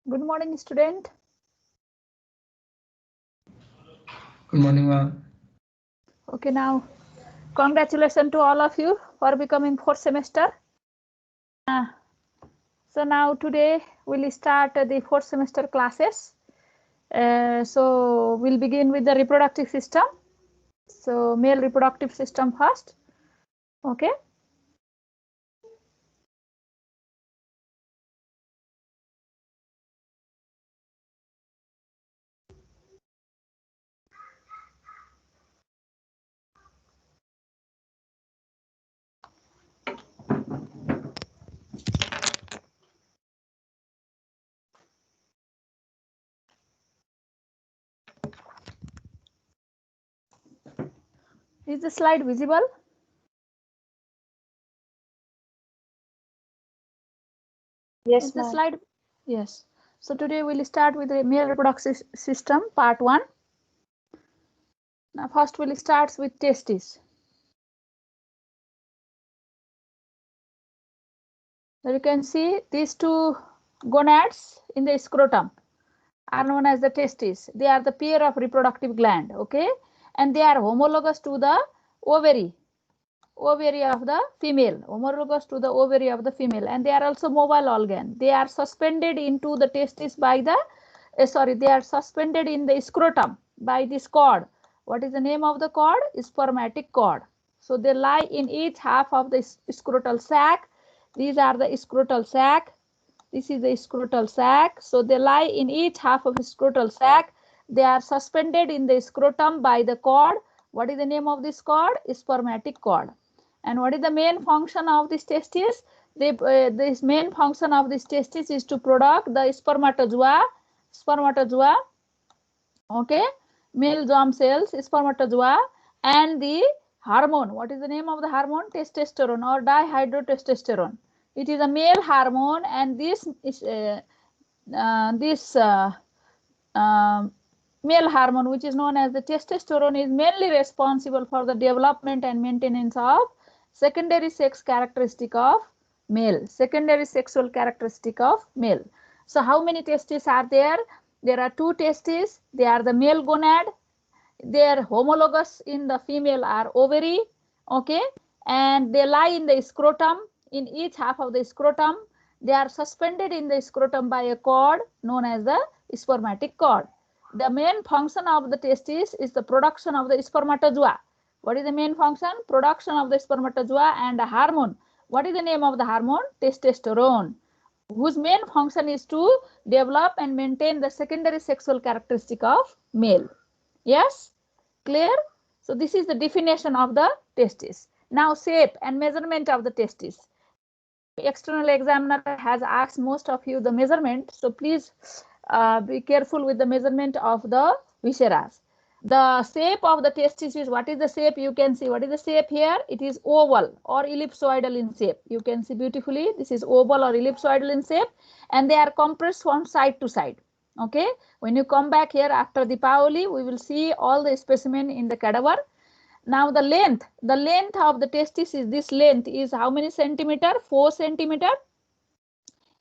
Good morning, student. Good morning, ma'am. Okay, now congratulations to all of you for becoming fourth semester. So now today we'll start the fourth semester classes. So we'll begin with the reproductive system. So male reproductive system first. Okay. Is the slide visible? Yes, Is the ma'am. slide? Yes. So today we'll start with the male reproductive system part 1. Now first we'll start with testes. So you can see these two gonads in the scrotum are known as the testes. They are the pair of reproductive gland, okay, and they are homologous to the ovary of the female, and they are also mobile organ. They are suspended into the testis by the they are suspended in the scrotum by this cord. What is the name of the cord? Spermatic cord. So they lie in each half of the scrotal sac. These are the scrotal sac. This is the scrotal sac. So they lie in each half of scrotal sac. They are suspended in the scrotum by the cord. What is the name of this cord? Spermatic cord. And what is the main function of this testis? This main function of this testis is to produce the spermatozoa, okay, male germ cells, spermatozoa, and the hormone. What is the name of the hormone? Testosterone or dihydrotestosterone. It is a male hormone, and this male hormone, which is known as the testosterone, is mainly responsible for the development and maintenance of secondary sex characteristic of male, secondary sexual characteristic of male. So how many testes are there? There are two testes. They are the male gonad. They are homologous in the female are ovary, okay, and they lie in the scrotum, in each half of the scrotum. They are suspended in the scrotum by a cord known as the spermatic cord. The main function of the testis is the production of the spermatozoa. What is the main function? Production of the spermatozoa and a hormone. What is the name of the hormone? Testosterone, whose main function is to develop and maintain the secondary sexual characteristic of male. Yes, clear? So this is the definition of the testis. Now shape and measurement of the testis. External examiner has asked most of you the measurement, so please be careful with the measurement of the viscera. The shape of the testis is, what is the shape? You can see what is the shape here. It is oval or ellipsoidal in shape. You can see beautifully. This is oval or ellipsoidal in shape, and they are compressed from side to side. Okay. When you come back here after the Paoli, we will see all the specimen in the cadaver. Now the length of the testis is, this length is how many centimeter? 4 centimeter.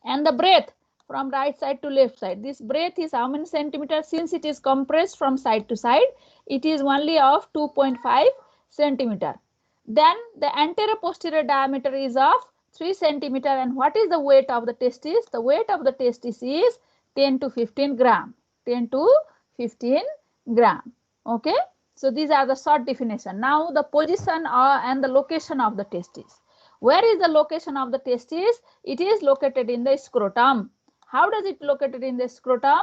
And the breadth from right side to left side, this breadth is how many centimeters? Since it is compressed from side to side, it is only of 2.5 centimeter. Then the anterior posterior diameter is of 3 centimeter. And what is the weight of the testis? The weight of the testis is 10 to 15 gram. 10 to 15 gram. Okay. So these are the short definition. Now the position and the location of the testis. Where is the location of the testis? It is located in the scrotum. How does it located in the scrotum?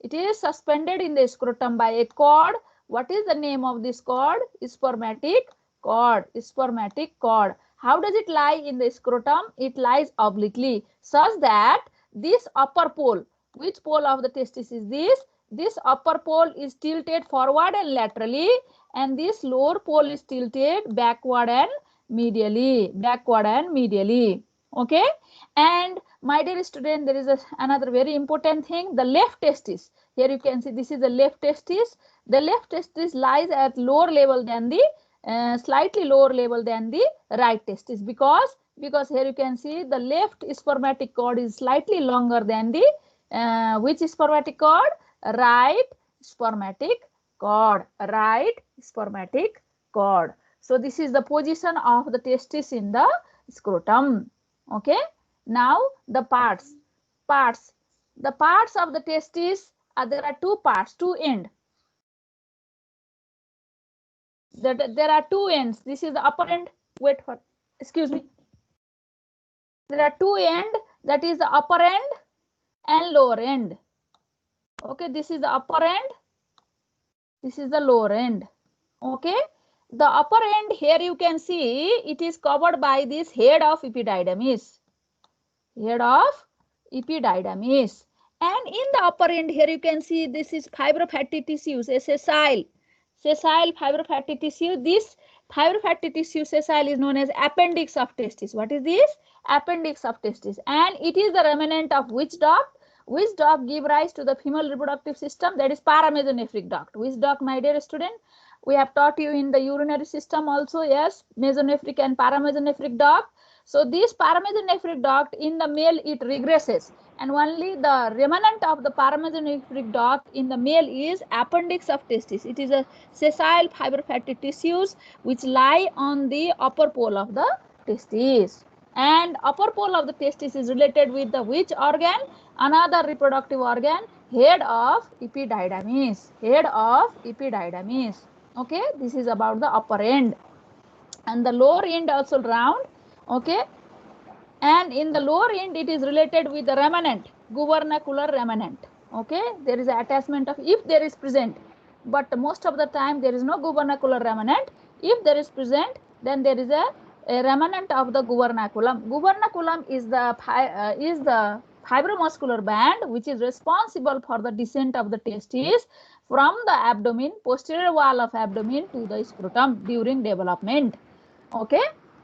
It is suspended in the scrotum by a cord. What is the name of this cord? Spermatic cord. Spermatic cord. How does it lie in the scrotum? It lies obliquely, such that this upper pole, which pole of the testis is this? This upper pole is tilted forward and laterally, and this lower pole is tilted backward and medially. Okay. And my dear student, there is another very important thing. The left testis, here you can see this is the left testis. The left testis lies at lower level than the slightly lower level than the right testis, because here you can see the left spermatic cord is slightly longer than the Which spermatic cord? Right spermatic cord. Right spermatic cord. So this is the position of the testis in the scrotum. Okay. Now the parts. The parts of the testis, there are two parts, two ends. There are two ends. This is the upper end. Wait for, excuse me. There are two ends, that is the upper end and lower end. Okay, this is the upper end. This is the lower end. Okay, the upper end here you can see it is covered by this head of epididymis. Head of epididymis. And in the upper end here you can see this is fibrofatty tissues, sessile fibrofatty tissue. This fibrofatty tissue sessile is known as appendix of testis. What is this? Appendix of testis. And it is the remnant of which duct? Which duct give rise to the female reproductive system? That is paramesonephric duct. Which duct, my dear student? We have taught you in the urinary system also. Yes, mesonephric and paramesonephric duct. So this paramesonephric duct in the male it regresses, and only the remnant of the paramesonephric duct in the male is appendix of testis. It is a sessile fibrofatty tissues which lie on the upper pole of the testis. And upper pole of the testis is related with the which organ? Another reproductive organ, head of epididymis. Head of epididymis. Okay, this is about the upper end. And the lower end also round. Okay, and in the lower end it is related with the remnant, gubernacular remnant. Okay, there is attachment of, if there is present, but most of the time there is no gubernacular remnant. If there is present, then there is a remnant of the gubernaculum. Gubernaculum is the fibromuscular band which is responsible for the descent of the testis from the abdomen, posterior wall of abdomen to the scrotum during development. Okay.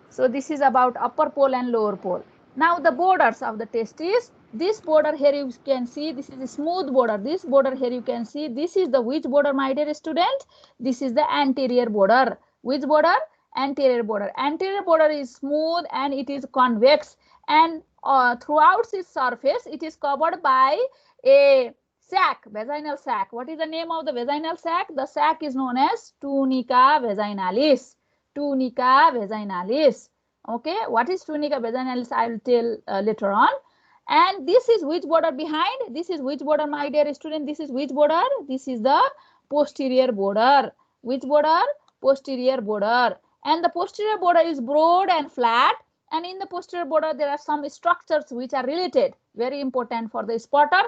So this is about upper pole and lower pole. Now the borders of the testis. This border here you can see, this is a smooth border. This border here you can see, this is the which border, my dear student? This is the anterior border. Which border? Anterior border. Anterior border is smooth and it is convex, and throughout its surface it is covered by a sac, vaginal sac. What is the name of the vaginal sac? The sac is known as tunica vaginalis. Tunica vaginalis. Okay, what is tunica vaginalis? I will tell later on. And this is which border behind? This is which border, my dear student? This is which border? This is the posterior border. Which border? Posterior border. And the posterior border is broad and flat. And in the posterior border, there are some structures which are related. Very important for the spotter.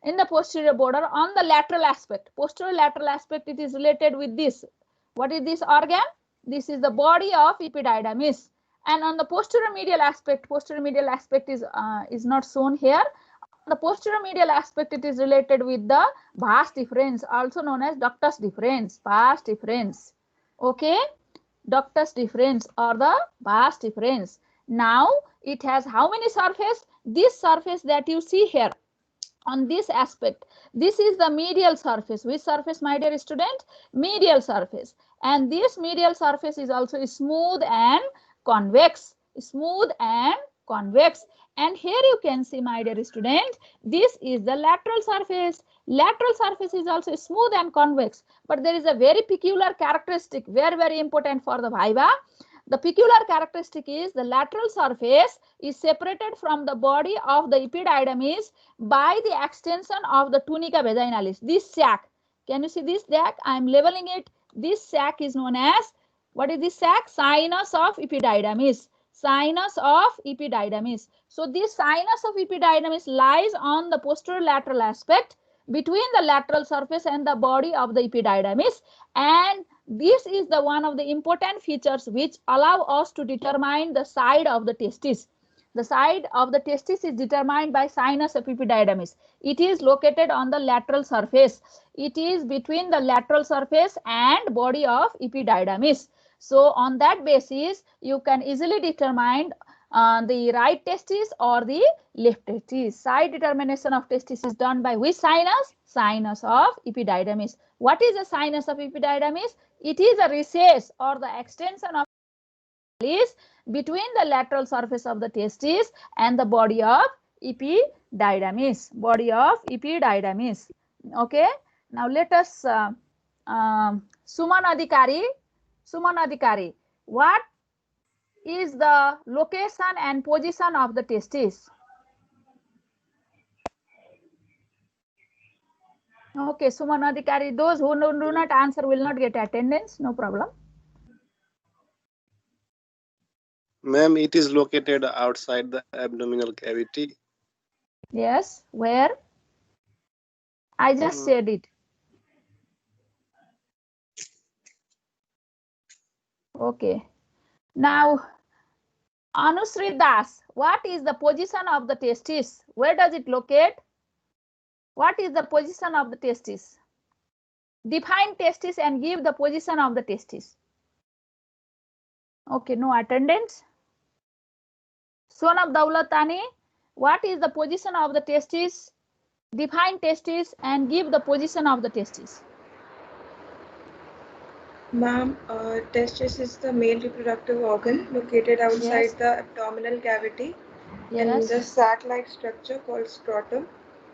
In the posterior border, on the lateral aspect, posterior lateral aspect, it is related with this. What is this organ? This is the body of epididymis. And on the posterior medial aspect is not shown here. On the posterior medial aspect, it is related with the vas deferens, also known as ductus deferens, vas deferens. Okay, ductus deferens or the vas deferens. Now it has how many surface? This surface that you see here on this aspect, this is the medial surface. Which surface, my dear student? Medial surface. And this medial surface is also smooth and convex. Smooth and convex. And here you can see, my dear student, this is the lateral surface. Lateral surface is also smooth and convex. But there is a very peculiar characteristic, very, very important for the viva. The peculiar characteristic is the lateral surface is separated from the body of the epididymis by the extension of the tunica vaginalis. This sac, can you see this sac? I am leveling it. This sac is known as, what is this sac? Sinus of epididymis. Sinus of epididymis. So this sinus of epididymis lies on the posterior lateral aspect between the lateral surface and the body of the epididymis, and this is the one of the important features which allow us to determine the side of the testis. The side of the testis is determined by sinus of epididymis. It is located on the lateral surface. It is between the lateral surface and body of epididymis. So on that basis, you can easily determine the right testis or the left testis. Side determination of testis is done by which sinus? Sinus of epididymis. What is the sinus of epididymis? It is a recess or the extension of between the lateral surface of the testis and the body of epididymis. Body of epididymis. Okay. Now let us Suman Adhikari. Suman Adhikari. What is the location and position of the testis? Okay, Suman Adhikari. Those who do not answer will not get attendance. No problem. Ma'am, it is located outside the abdominal cavity. Yes, where? I just said it. Okay. Now, Anusri Das, what is the position of the testis? Where does it locate? What is the position of the testis? Define testis and give the position of the testis. Okay, no attendance. Sonab Daulatani, what is the position of the testis? Define testis and give the position of the testis. Ma'am, testis is the male reproductive organ located outside the abdominal cavity in the sac-like structure called scrotum.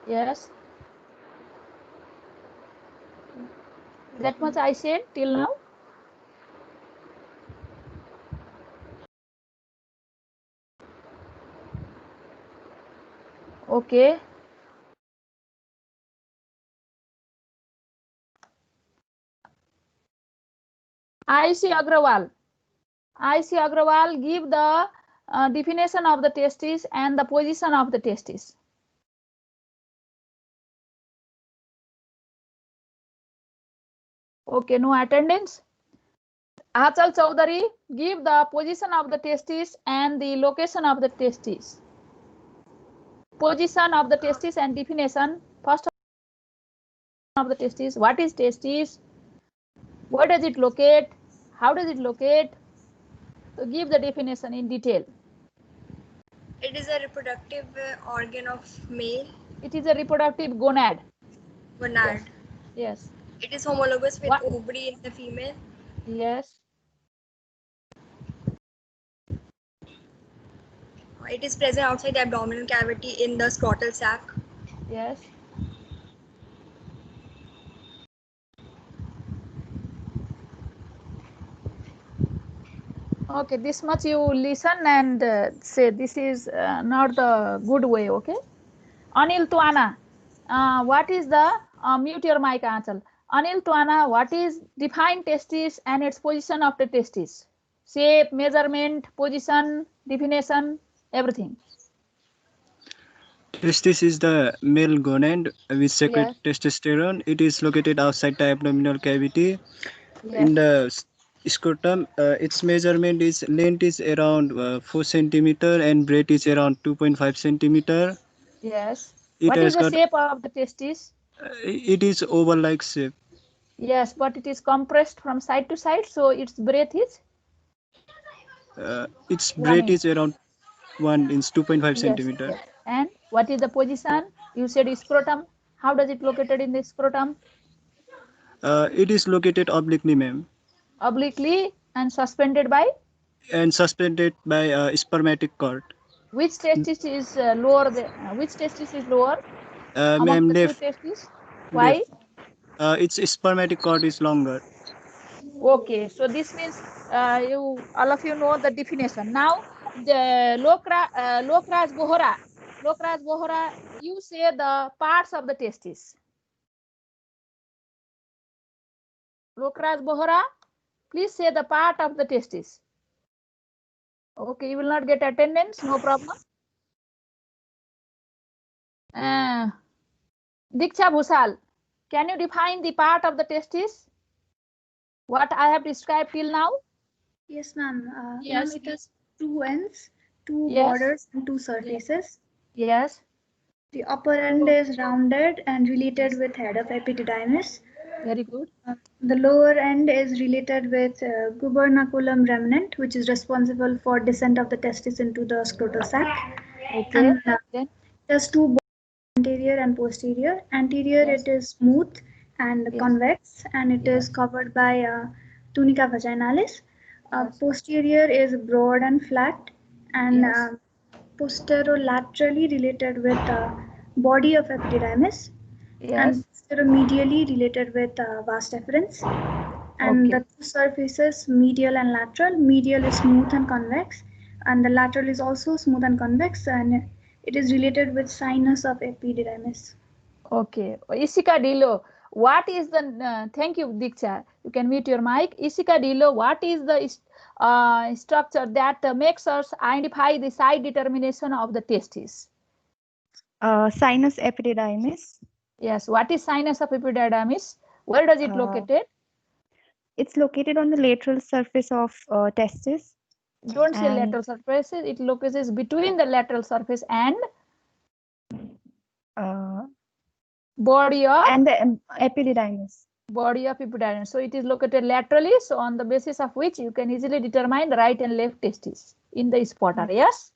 Yes. That much I said till now. Okay. IC Agrawal. IC Agrawal, give the definition of the testis and the position of the testis. Okay, no attendance. Achal Chaudhary, give the position of the testis and the location of the testis. Position of the testis and definition. First of the testis. What is testis? Where does it locate? How does it locate? So give the definition in detail. It is a reproductive organ of male. It is a reproductive gonad. Gonad. Yes. It is homologous with ovary in the female. Yes. It is present outside the abdominal cavity in the scrotal sac. Yes. Okay, this much you listen and say this is not the good way, okay? Anil Tuana, what is the, mute your mic, Anchal. Anil Tuana, what is define testis and its position of the testis? Shape, measurement, position, definition, everything. Testis is the male gonad which secretes testosterone. It is located outside the abdominal cavity in the scrotum. Its measurement is length is around 4 centimeter and breadth is around 2.5 centimeter. Yes. What is the shape of the testis? It is oval-like shape. Yes, but it is compressed from side to side, so its breadth is? Its breadth is around 1 inch, 2.5 centimeter. Yes. And what is the position? You said scrotum. How does it located in the scrotum? It is located obliquely, ma'am. Obliquely and suspended by? And suspended by a spermatic cord. Which testis is lower? Which testis is lower? Ma'am, left. Testis? Why? Its spermatic cord is longer. Okay, so this means all of you know the definition. Now the Lokras Bohra. Lokras Bohra, you say the parts of the testis. Lokras Bohra, please say the part of the testis. Okay, you will not get attendance, no problem. Diksha Bhusal, can you define the part of the testis? What I have described till now? Yes, ma'am. Yes. It has two ends, two borders, and two surfaces. Yes. The upper end is rounded and related with head of epididymis. Very good. The lower end is related with gubernaculum remnant, which is responsible for descent of the testis into the scrotal sac. Okay. And there's two borders, anterior and posterior. Anterior, it is smooth and convex, and it is covered by tunica vaginalis. Posterior is broad and flat, and posterolaterally related with body of epididymis, and Yes. posteromedially related with vas deferens. And Okay. the two surfaces, medial and lateral. Medial is smooth and convex, and the lateral is also smooth and convex, and it is related with sinus of epididymis. Okay. Ishika Dilo, what is the, thank you, Diksha. You can mute your mic. Ishika Dilo, what is the structure that makes us identify the site determination of the testis? Sinus epididymis. Yes. What is sinus of epididymis? Where does it located? It's located on the lateral surface of testis. Don't say And- lateral surface. It locates between the lateral surface and body of and the epididymis. Body of epididymis. So it is located laterally. So on the basis of which you can easily determine the right and left testis in the spotter. Yes.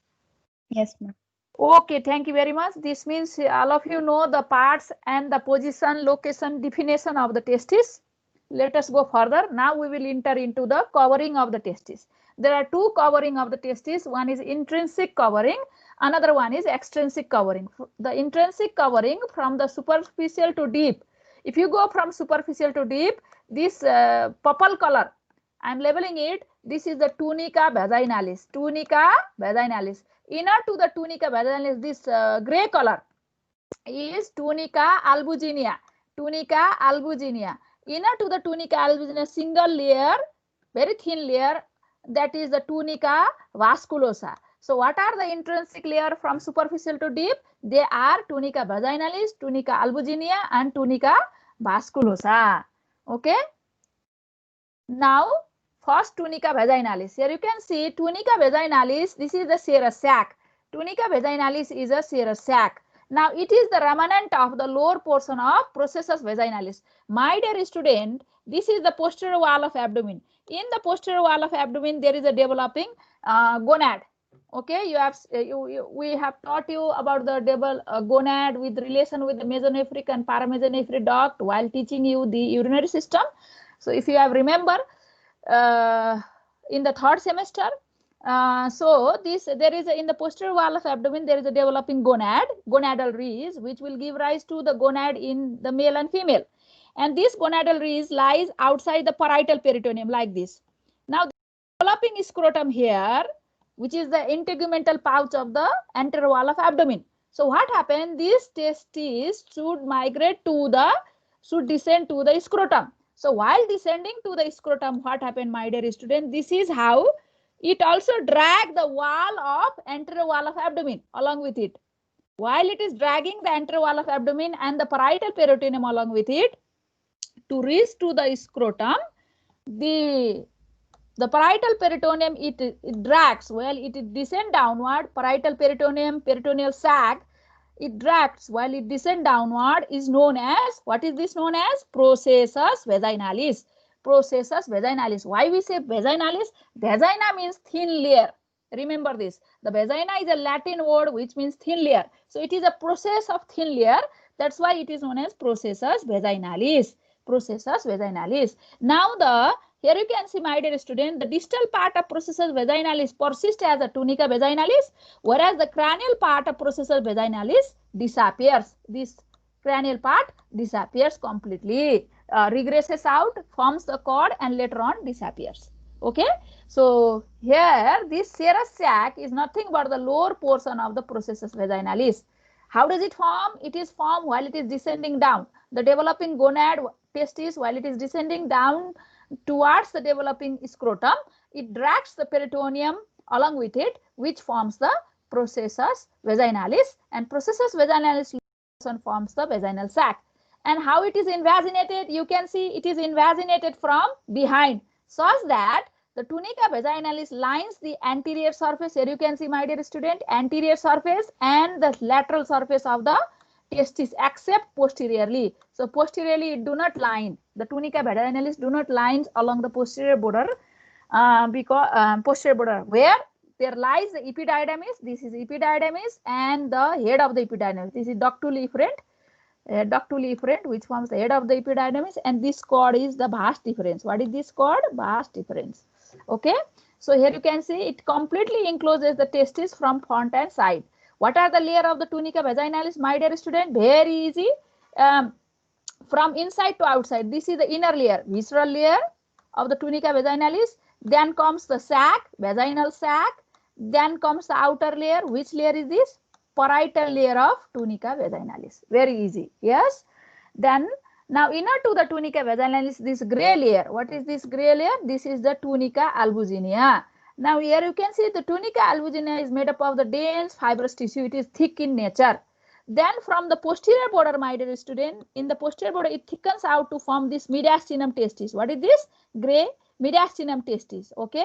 Yes, ma'am. Okay. Thank you very much. This means all of you know the parts and the position, location, definition of the testis. Let us go further. Now we will enter into the covering of the testis. There are two covering of the testis. One is intrinsic covering. Another one is extrinsic covering. The intrinsic covering from the superficial to deep. If you go from superficial to deep, this purple color, I am labeling it. This is the tunica vaginalis. Tunica vaginalis. Inner to the tunica vaginalis, this gray color is tunica albuginea. Tunica albuginea. Inner to the tunica albuginea, single layer, very thin layer, that is the tunica vasculosa. So what are the intrinsic layer from superficial to deep? They are tunica vaginalis, tunica albuginea, and tunica vasculosa. Okay. Now, first tunica vaginalis. Here you can see tunica vaginalis. This is the serous sac. Tunica vaginalis is a serous sac. Now, it is the remnant of the lower portion of processus vaginalis. My dear student, this is the posterior wall of abdomen. In the posterior wall of abdomen, there is a developing gonad. Okay, we have taught you about the gonad with relation with the mesonephric and paramesonephric duct while teaching you the urinary system. So if you have remember in the third semester, so there is in the posterior wall of abdomen there is a developing gonad, gonadal ridge, which will give rise to the gonad in the male and female. And this gonadal ridge lies outside the parietal peritoneum like this. Now the developing scrotum here, which is the integumental pouch of the anterior wall of abdomen. So what happened? These testes should descend to the scrotum. So while descending to the scrotum, what happened, my dear student? This is how it also drags the wall of anterior wall of abdomen along with it. While it is dragging the anterior wall of abdomen and the parietal peritoneum along with it to reach to the scrotum, the parietal peritoneum it drags. Well, it descend downward. Parietal peritoneum, peritoneal sac, it drags while it descend downward is known as, what is this known as? Processus vaginalis. Processus vaginalis. Why we say vaginalis? Vagina means thin layer. Remember this. The vagina is a Latin word which means thin layer. So it is a process of thin layer. That's why it is known as processus vaginalis. Processus vaginalis. Now here you can see, my dear student, the distal part of processus vaginalis persists as a tunica vaginalis, whereas the cranial part of processus vaginalis disappears. This cranial part disappears completely, regresses out, forms the cord, and later on disappears. Okay. So here this serous sac is nothing but the lower portion of the processus vaginalis. How does it form? It is formed while it is descending down. The developing gonad testis, while it is descending down towards the developing scrotum, it drags the peritoneum along with it, which forms the processus vaginalis, and processus vaginalis forms the vaginal sac. And how it is invaginated? You can see it is invaginated from behind, such that the tunica vaginalis lines the anterior surface. Here you can see, my dear student, anterior surface and the lateral surface of the testis, except posteriorly. So posteriorly it do not line. The tunica vaginalis do not lines along the posterior border, because posterior border where there lies the epididymis. This is epididymis and the head of the epididymis. This is ductule efferent, which forms the head of the epididymis, and this cord is the vas deferens. What is this cord? Vas deferens. Okay. So here you can see it completely encloses the testis from front and side. What are the layer of the tunica vaginalis, my dear student? Very easy. From inside to outside, this is the inner layer, visceral layer of the tunica vaginalis. Then comes the sac, vaginal sac. Then comes the outer layer. Which layer is this? Parietal layer of tunica vaginalis. Very easy. Yes. Then now inner to the tunica vaginalis, this gray layer. What is this gray layer? This is the tunica albuginea. Now here you can see the tunica albuginea is made up of the dense fibrous tissue. It is thick in nature. Then from the posterior border, my dear student, in the posterior border, it thickens out to form this mediastinum testis. What is this? Gray mediastinum testis. Okay.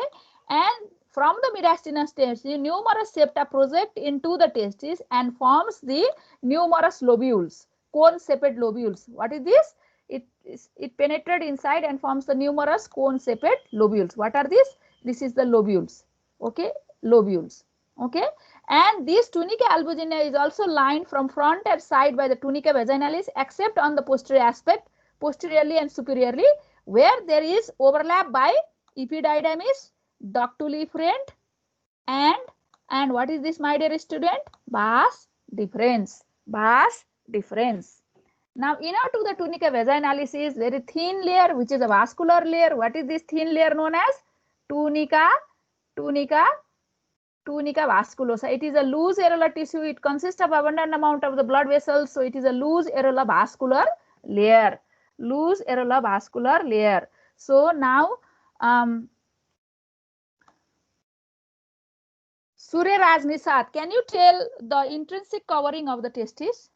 And from the mediastinum testis, numerous septa project into the testis and forms the numerous lobules, cone-shaped lobules. What is this? It penetrates inside and forms the numerous cone-shaped lobules. What are these? This is the lobules. Okay. Lobules. Okay. And this tunica albuginea is also lined from front and side by the tunica vaginalis, except on the posterior aspect, posteriorly and superiorly, where there is overlap by epididymis, ductile efferent, and what is this, my dear student? Vas deferens. Vas deferens. Now inner to the tunica vaginalis is very thin layer, which is a vascular layer. What is this thin layer known as? Tunica vasculosa. It is a loose areolar tissue. It consists of abundant amount of the blood vessels. So it is a loose areolar vascular layer. Loose areolar vascular layer. So now Surya Raj Nisat, can you tell the intrinsic covering of the testis?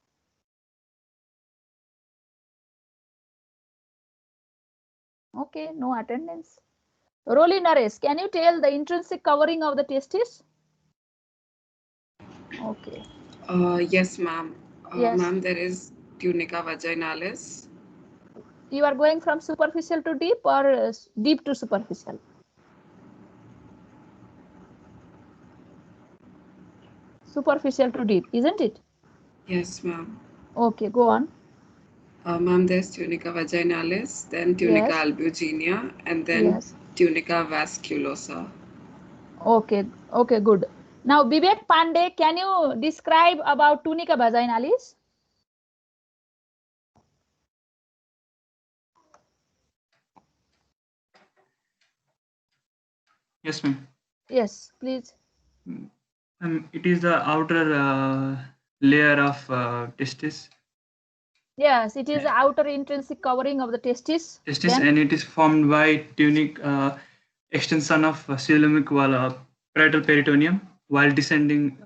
Okay, no attendance. Roli Naresh, can you tell the intrinsic covering of the testis? Okay. Yes, ma'am. Yes. Ma'am, there is tunica vaginalis. You are going from superficial to deep or deep to superficial? Superficial to deep, isn't it? Yes, ma'am. Okay, go on. Ma'am, there's tunica vaginalis, then tunica albuginea, and then tunica vasculosa. Okay, okay, good. Now, Vivek Pandey, can you describe about tunica vaginalis? Yes, ma'am. Yes, please. It is the outer layer of testis. Yes, it is the outer intrinsic covering of the testis. And it is formed by tunic extension of coelomic wall, parietal peritoneum, while descending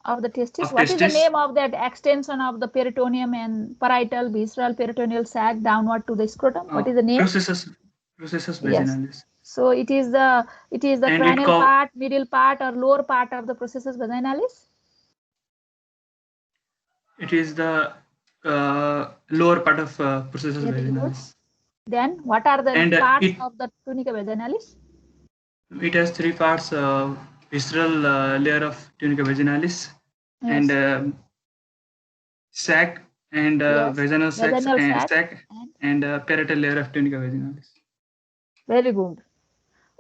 of the testis. What is the name of that extension of the peritoneum and parietal visceral peritoneal sac downward to the scrotum? What is the name? Processus vaginalis. Yes. So it is the cranial part, middle part, or lower part of the processus vaginalis. It is the lower part of processus vaginalis. Then what are the parts of the tunica vaginalis? It has three parts: visceral layer of tunica vaginalis, and sac, and vaginal sac, and parietal layer of tunica vaginalis. Very good.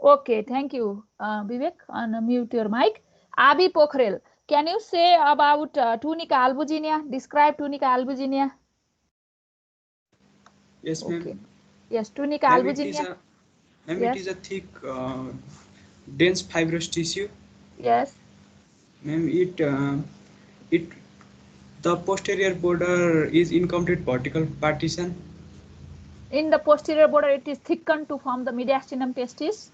Okay, thank you, Vivek. Unmute your mic. Abi Pokhrel, can you say about tunica albuginea? Describe tunica albuginea. Yes, ma'am. Okay. Yes, tunica albuginea. It is a thick, dense fibrous tissue. Yes. Ma'am, the posterior border is incomplete vertical partition. In the posterior border, it is thickened to form the mediastinum testis.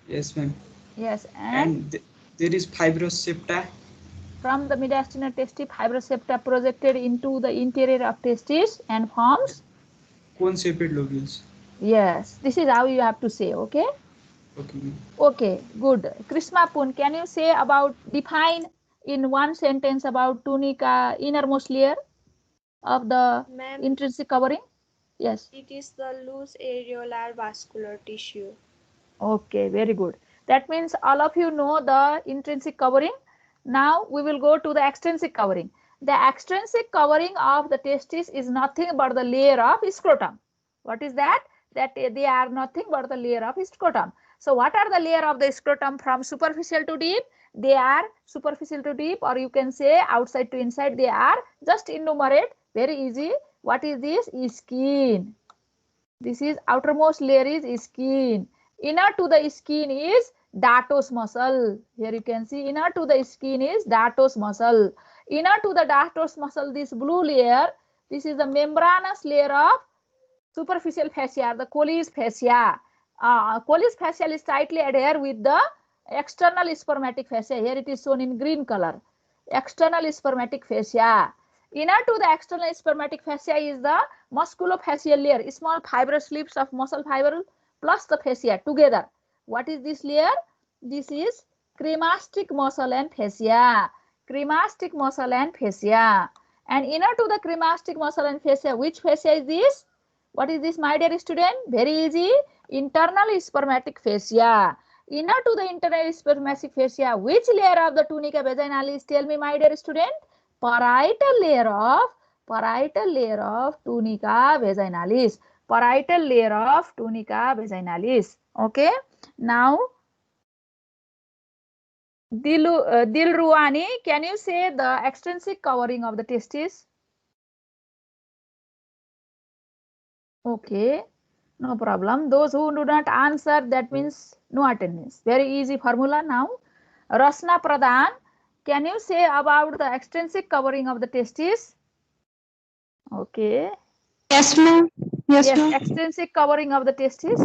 Yes, ma'am. Yes, and there is fibrous septa. From the mediastinal testis, fibrous septa projected into the interior of testis and forms cone-shaped lobules. Yes, this is how you have to say. Okay. Okay. Okay, good. Krishna Pun, can you say define in one sentence about tunica innermost layer of the intrinsic covering? Yes. It is the loose areolar vascular tissue. Okay, very good. That means all of you know the intrinsic covering. Now we will go to the extrinsic covering. The extrinsic covering of the testis is nothing but the layer of scrotum. What is that? That they are nothing but the layer of scrotum. So what are the layer of the scrotum from superficial to deep? They are superficial to deep, or you can say outside to inside. They are, just enumerate, very easy. What is this? Skin. This is outermost layer is skin. Inner to the skin is dartos muscle. Here you can see inner to the skin is dartos muscle. Inner to the dartos muscle, this blue layer, this is the membranous layer of superficial fascia, the Colles fascia. Colles fascia is tightly adhered with the external spermatic fascia. Here it is shown in green color. External spermatic fascia. Inner to the external spermatic fascia is the musculofascial layer, small fibrous slips of muscle fiber plus the fascia together. What is this layer? This is cremastic muscle and fascia. Cremastic muscle and fascia. And inner to the cremastic muscle and fascia, which fascia is this? What is this, my dear student? Very easy. Internal spermatic fascia. Inner to the internal spermatic fascia, which layer of the tunica vaginalis? Tell me, my dear student. Parietal layer of tunica vaginalis. Parietal layer of tunica vaginalis. Okay. Now, Dilruani, can you say the extrinsic covering of the testis? Okay, no problem. Those who do not answer, that means no attendance. Very easy formula now. Rasna Pradhan, can you say about the extrinsic covering of the testis? Okay. Yes, ma'am. Yes, Yes, ma'am. extrinsic covering of the testis.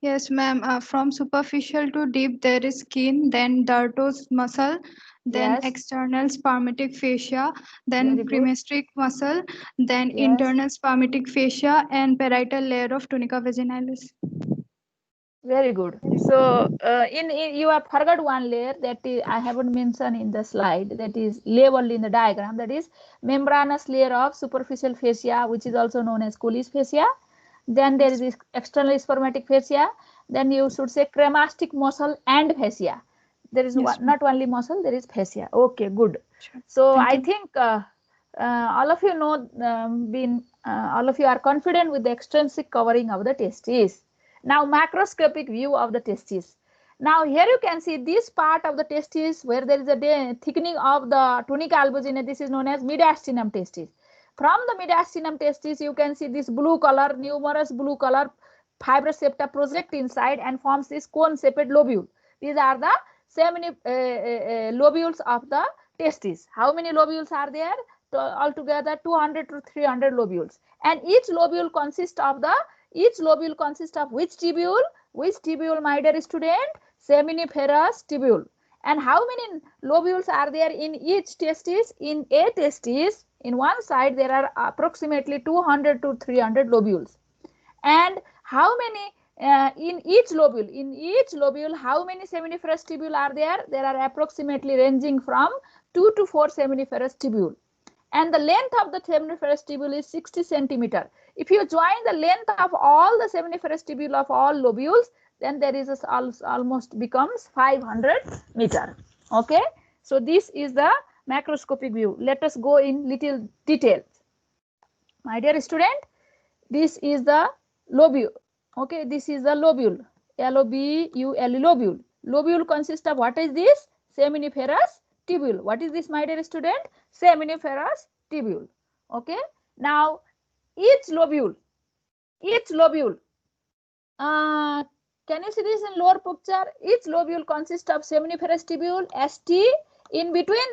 Yes, ma'am. From superficial to deep, there is skin, then dartos muscle, then Yes. external spermatic fascia, then cremastic muscle, then Yes. internal spermatic fascia, and parietal layer of tunica vaginalis. Very good. So, in you have forgot one layer that is, I haven't mentioned in the slide, that is labeled in the diagram, that is membranous layer of superficial fascia, which is also known as Colles fascia. Then there is this external spermatic fascia. Then you should say cremastic muscle and fascia. There is not only muscle, there is fascia. Okay, good. Sure. So I think all of you know, all of you are confident with the extrinsic covering of the testis. Now macroscopic view of the testis. Now here you can see this part of the testis where there is a thickening of the tunica albuginea. This is known as mediastinum testis. From the mediastinum testis, you can see this blue color, numerous blue color fibrous septa project inside and forms this cone-shaped lobule. These are the lobules of the testis. How many lobules are there? Altogether 200 to 300 lobules. And each lobule consists of which tubule? Which tubule, my dear student? Seminiferous tubule. And how many lobules are there in each testis? In a testis, in one side, there are approximately 200 to 300 lobules. And how many in each lobule? In each lobule, how many seminiferous tubule are there? There are approximately ranging from 2 to 4 seminiferous tubule. And the length of the seminiferous tubule is 60 centimeter. If you join the length of all the seminiferous tubule of all lobules, then there is almost becomes 500 meter. Okay. So this is the macroscopic view. Let us go in little detail. My dear student, this is the lobule. Okay, this is the lobule. L-O-B-U-L-E, lobule. Lobule consists of, what is this? Seminiferous tubule. What is this, my dear student? Seminiferous tubule. Okay. Now, each lobule, can you see this in lower picture? Each lobule consists of seminiferous tubule, ST. In between